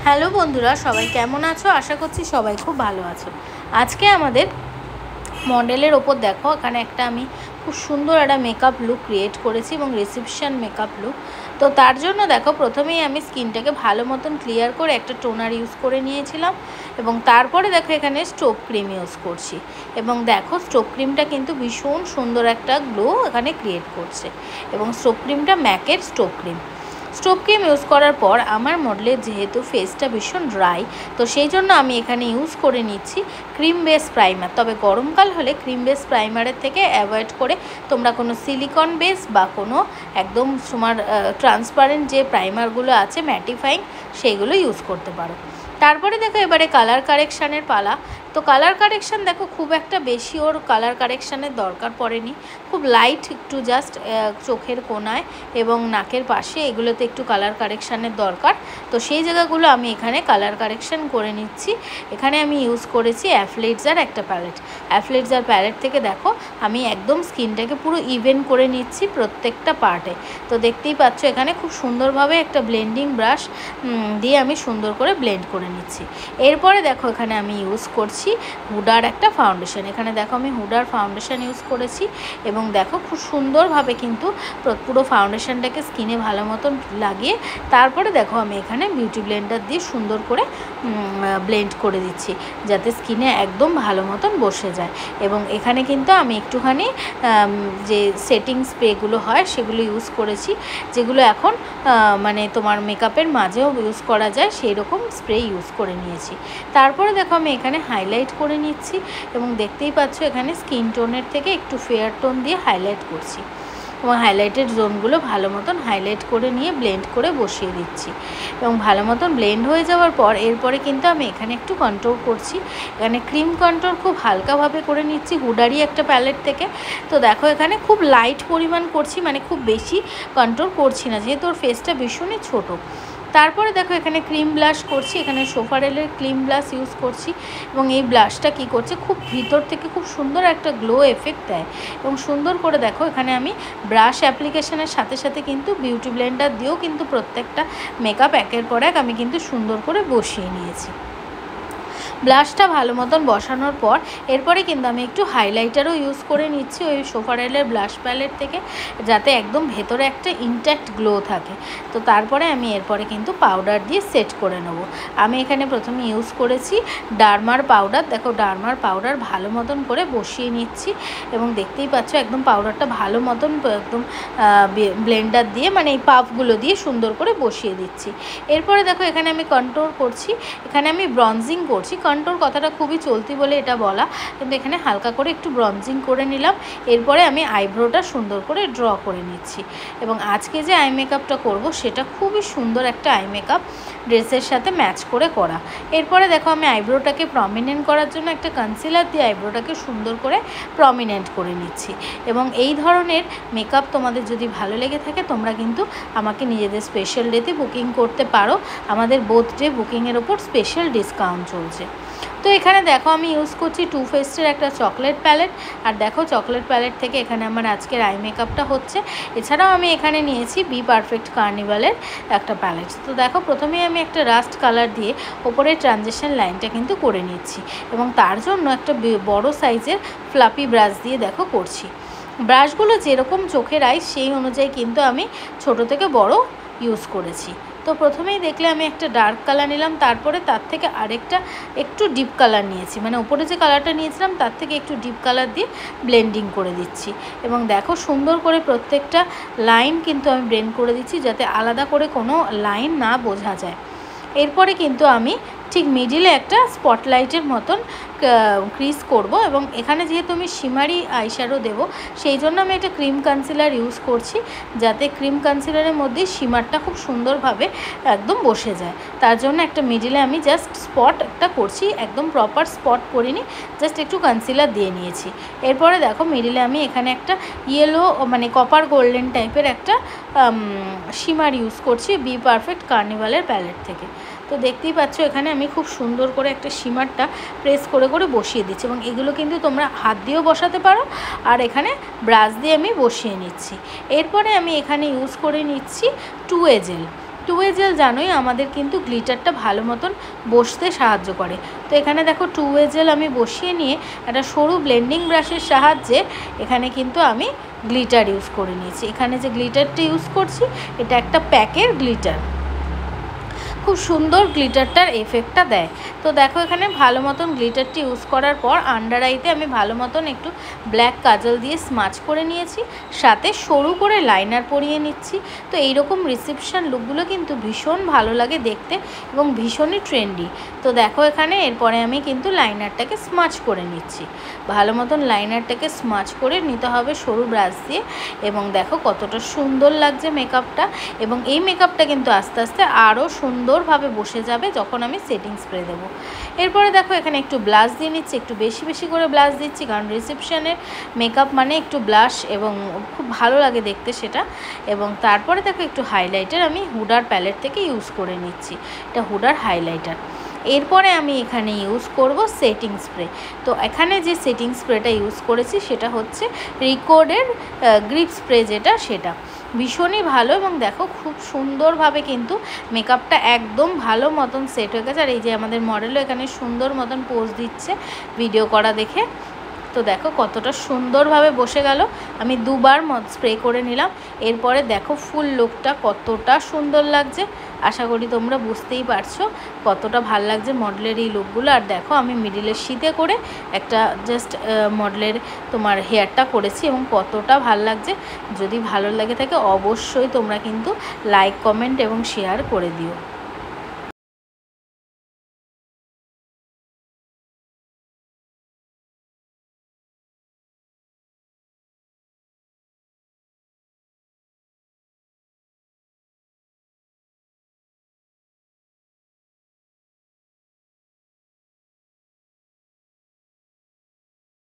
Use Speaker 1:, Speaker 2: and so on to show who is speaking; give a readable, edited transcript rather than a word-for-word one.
Speaker 1: Hello বন্ধুরা, সবাই কেমন আছো? আশা করছি সবাই খুব ভালো আছো। আজকে আমাদের মডেলের ওপর দেখো, এখানে একটা আমি খুব সুন্দর একটা মেকআপ লুক ক্রিয়েট করেছি এবং রিসেপশন মেকআপ লুক। তো তার জন্য দেখো, প্রথমেই আমি স্কিনটাকে ভালো মতন ক্লিয়ার করে একটা টোনার ইউজ করে নিয়েছিলাম এবং তারপরে দেখো এখানে স্টোভ ক্রিম ইউজ করছি। এবং দেখো স্টোভ ক্রিমটা কিন্তু ভীষণ সুন্দর একটা গ্লো এখানে ক্রিয়েট করছে এবং স্টোভ ক্রিমটা ম্যাকের স্টোভ ক্রিম ইউজ করার পর আমার মডেলের যেহেতু ফেসটা ভীষণ ড্রাই, তো সেই জন্য আমি এখানে ইউজ করে নিচ্ছি ক্রিম বেস প্রাইমার। তবে গরমকাল হলে ক্রিম বেস প্রাইমারের থেকে অ্যাভয়েড করে তোমরা কোনো সিলিকন বেস বা কোনো একদম তোমার ট্রান্সপারেন্ট যে প্রাইমারগুলো আছে ম্যাটিফাইং, সেইগুলো ইউজ করতে পারো। তারপরে দেখো এবারে কালার কারেকশানের পালা। তো কালার কারেকশান দেখো খুব একটা বেশি ওর কালার কারেকশানের দরকার পড়েনি, খুব লাইট একটু জাস্ট চোখের কোনায় এবং নাকের পাশে এগুলোতে একটু কালার কারেকশানের দরকার। তো সেই জায়গাগুলো আমি এখানে কালার কারেকশান করে নিচ্ছি। এখানে আমি ইউজ করেছি অ্যাফলেটজার একটা প্যালেট। অ্যাফলেটজার প্যালেট থেকে দেখো আমি একদম স্কিনটাকে পুরো ইভেন করে নিচ্ছি প্রত্যেকটা পার্টে। তো দেখতেই পাচ্ছ এখানে খুব সুন্দরভাবে একটা ব্লেন্ডিং ব্রাশ দিয়ে আমি সুন্দর করে ব্লেন্ড করে নিচ্ছি। এরপরে দেখো এখানে আমি ইউজ করছি হুডার একটা ফাউন্ডেশন। এখানে দেখো আমি হুডার ফাউন্ডেশন ইউজ করেছি এবং দেখো খুব সুন্দরভাবে কিন্তু পুরো ফাউন্ডেশনটাকে স্কিনে ভালো মতন লাগিয়ে তারপরে দেখো আমি এখানে বিউটি ব্লেন্ডার দিয়ে সুন্দর করে ব্লেন্ড করে দিচ্ছি যাতে স্কিনে একদম ভালো মতন বসে যায়। এবং এখানে কিন্তু আমি একটুখানি যে সেটিং স্প্রেগুলো হয় সেগুলো ইউজ করেছি, যেগুলো এখন মানে তোমার মেকআপের মাঝেও ইউজ করা যায় সেই রকম স্প্রে ইউজ করে নিয়েছি। তারপরে দেখো আমি এখানে হাইলাইট করে নিচ্ছি এবং দেখতেই পাচ্ছ এখানে স্কিন টোনের থেকে একটু ফেয়ার টোন দিয়ে হাইলাইট করছি এবং হাইলাইটেড জোনগুলো ভালো মতন হাইলাইট করে নিয়ে ব্লেন্ড করে বসিয়ে দিচ্ছি। এবং ভালো মতন ব্লেন্ড হয়ে যাওয়ার পর এরপরে কিন্তু আমি এখানে একটু কন্ট্রোল করছি। এখানে ক্রিম কন্ট্রোল খুব হালকাভাবে করে নিচ্ছি হুডারি একটা প্যালেট থেকে। তো দেখো এখানে খুব লাইট পরিমাণ করছি, মানে খুব বেশি কন্ট্রোল করছি না যেহেতু ওর ফেসটা ভীষণই ছোটো। তারপরে দেখো এখানে ক্রিম ব্লাশ করছি, এখানে সোফারেলের ক্রিম ব্লাশ ইউজ করছি এবং এই ব্লাশটা কি করছে খুব ভিতর থেকে খুব সুন্দর একটা গ্লো এফেক্ট দেয়। এবং সুন্দর করে দেখো এখানে আমি ব্রাশ অ্যাপ্লিকেশনের সাথে সাথে কিন্তু বিউটি ব্লেন্ডার দিয়েও কিন্তু প্রত্যেকটা মেকআপ একের পর এক আমি কিন্তু সুন্দর করে বসিয়ে নিয়েছি। ব্লাশটা ভালো মতন বসানোর পর এরপরে কিন্তু আমি একটু হাইলাইটারও ইউজ করে নিচ্ছি ওই সোফারেলের ব্লাশ প্যালেট থেকে, যাতে একদম ভেতরে একটা ইনট্যাক্ট গ্লো থাকে। তো তারপরে আমি এরপরে কিন্তু পাউডার দিয়ে সেট করে নেব। আমি এখানে প্রথমে ইউজ করেছি ডার্মার পাউডার। দেখো ডার্মার পাউডার ভালো মতন করে বসিয়ে নিচ্ছি এবং দেখতেই পাচ্ছ একদম পাউডারটা ভালো মতন একদম ব্লেন্ডার দিয়ে মানে এই পাফগুলো দিয়ে সুন্দর করে বসিয়ে দিচ্ছি। এরপরে দেখো এখানে আমি কন্ট্রোল করছি, এখানে আমি ব্রঞ্জিং করছি। কন্ট্রোল কথাটা খুবই চলতি বলে এটা বলা, কিন্তু এখানে হালকা করে একটু ব্রঞ্জিং করে নিলাম। এরপরে আমি আইব্রোটা সুন্দর করে ড্র করে নিচ্ছি এবং আজকে যে আই মেকআপটা করব সেটা খুবই সুন্দর একটা আই মেকআপ, ড্রেসের সাথে ম্যাচ করে করা। এরপরে দেখো আমি আইব্রোটাকে প্রমিনেন্ট করার জন্য একটা কনসিলার দিয়ে আইব্রোটাকে সুন্দর করে প্রমিনেন্ট করে নিচ্ছি। এবং এই ধরনের মেকআপ তোমাদের যদি ভালো লেগে থাকে তোমরা কিন্তু আমাকে নিজেদের স্পেশাল ডেতে বুকিং করতে পারো। আমাদের বোথ ডে বুকিংয়ের ওপর স্পেশাল ডিসকাউন্ট চলছে। তো এখানে দেখো আমি ইউজ করছি টু ফেস্টের একটা চকলেট প্যালেট। আর দেখো চকলেট প্যালেট থেকে এখানে আমার আজকের আই মেকআপটা হচ্ছে। এছাড়াও আমি এখানে নিয়েছি বি পারফেক্ট কার্নিভালের একটা প্যালেট। তো দেখো প্রথমেই আমি একটা রাস্ট কালার দিয়ে ওপরের ট্রানজিশন লাইনটা কিন্তু করে নিচ্ছি এবং তার জন্য একটা বড় সাইজের ফ্লাপি ব্রাশ দিয়ে দেখো করছি। ব্রাশগুলো যেরকম চোখের আই সেই অনুযায়ী কিন্তু আমি ছোট থেকে বড় ইউজ করেছি। তো প্রথমেই দেখলে আমি একটা ডার্ক কালার নিলাম, তারপরে তার থেকে আরেকটা একটু ডিপ কালার নিয়েছি, মানে উপরে যে কালারটা নিয়েছিলাম তার থেকে একটু ডিপ কালার দিয়ে ব্লেন্ডিং করে দিচ্ছি। এবং দেখো সুন্দর করে প্রত্যেকটা লাইন কিন্তু আমি ব্লেন্ড করে দিচ্ছি যাতে আলাদা করে কোনো লাইন না বোঝা যায়। এরপরে কিন্তু আমি ঠিক মিডিলে একটা স্পটলাইটের মতন ক্রিজ করব এবং এখানে যেহেতু আমি শিমারি আইশ্যাডো দেবো সেই জন্য আমি একটা ক্রিম কনসিলার ইউজ করছি, যাতে ক্রিম কনসিলারের মধ্যে শিমারটা খুব সুন্দরভাবে একদম বসে যায়। তার জন্য একটা মিডিলে আমি জাস্ট স্পট একটা করছি, একদম প্রপার স্পট করিনি, জাস্ট একটু কনসিলার দিয়ে নিয়েছি। এরপরে দেখো মিডিলে আমি এখানে একটা ইয়েলো মানে কপার গোল্ডেন টাইপের একটা শিমার ইউজ করছি বি পারফেক্ট কার্নিভালের প্যালেট থেকে। তো দেখতেই পাচ্ছ এখানে আমি খুব সুন্দর করে একটা শিমারটা প্রেস করে করে বসিয়ে দিচ্ছি এবং এগুলো কিন্তু তোমরা হাত দিয়েও বসাতে পারো আর এখানে ব্রাশ দিয়ে আমি বসিয়ে নিচ্ছি। এরপরে আমি এখানে ইউজ করে নিচ্ছি টু এজেল। 2A জেল জানোই আমাদের কিন্তু গ্লিটারটা ভালো মতন বসতে সাহায্য করে। তো এখানে দেখো 2A জেল আমি বসিয়ে নিয়ে একটা সরু ব্লেন্ডিং ব্রাশের সাহায্যে এখানে কিন্তু আমি গ্লিটার ইউজ করে নিয়েছি। এখানে যে গ্লিটারটা ইউজ করছি এটা একটা প্যাকের গ্লিটার, খুব সুন্দর গ্লিটারটার এফেক্টটা দেয়। তো দেখো এখানে ভালো মতন গ্লিটারটি ইউজ করার পর আন্ডার আইতে আমি ভালো মতন একটু ব্ল্যাক কাজল দিয়ে স্মাচ করে নিয়েছি, সাথে সরু করে লাইনার পরিয়ে নিচ্ছি। তো এইরকম রিসেপশন লুকগুলো কিন্তু ভীষণ ভালো লাগে দেখতে এবং ভীষণই ট্রেন্ডি। তো দেখো এখানে এরপরে আমি কিন্তু লাইনারটাকে স্মাচ করে নিচ্ছি। ভালো মতন লাইনারটাকে স্মাচ করে নিতে হবে সরু ব্রাশ দিয়ে। এবং দেখো কতটা সুন্দর লাগছে মেকআপটা, এবং এই মেকআপটা কিন্তু আস্তে আস্তে আরও সুন্দরভাবে বসে যাবে যখন আমি সেটিং স্প্রে দেবো। এরপরে দেখো এখানে একটু ব্লাশ দিয়ে নিচ্ছি, একটু বেশি বেশি করে ব্লাশ দিচ্ছি, কারণ রিসেপশনের মেকআপ মানে একটু ব্লাশ এবং খুব ভালো লাগে দেখতে সেটা। এবং তারপরে দেখো একটু হাইলাইটার আমি হুডার প্যালেট থেকে ইউজ করে নিচ্ছি, এটা হুডার হাইলাইটার। এরপরে আমি এখানে ইউজ করব সেটিং স্প্রে। তো এখানে যে সেটিং স্প্রেটা ইউজ করেছি সেটা হচ্ছে রিকোডের গ্রিপ স্প্রে, যেটা সেটা ভীষণই ভালো। এবং দেখো খুব সুন্দরভাবে কিন্তু মেকআপটা একদম ভালো মতন সেট হয়ে গেছে। আর এই যে আমাদের মডেলও এখানে সুন্দর মতন পোজ দিচ্ছে ভিডিও করা দেখে। তো দেখো কতটা সুন্দরভাবে বসে গেল। আমি দুবার স্প্রে করে নিলাম। এরপরে দেখো ফুল লুকটা কতটা সুন্দর লাগছে, আশা করি তোমরা বুঝতেই পারছো কতটা ভাল লাগছে মডেলের এই লুকগুলো। আর দেখো আমি মিডিলের শীতে করে একটা জাস্ট মডেলের তোমার হেয়ারটা করেছি এবং কতটা ভাল লাগছে। যদি ভালো লাগে থাকে অবশ্যই তোমরা কিন্তু লাইক, কমেন্ট এবং শেয়ার করে দিও।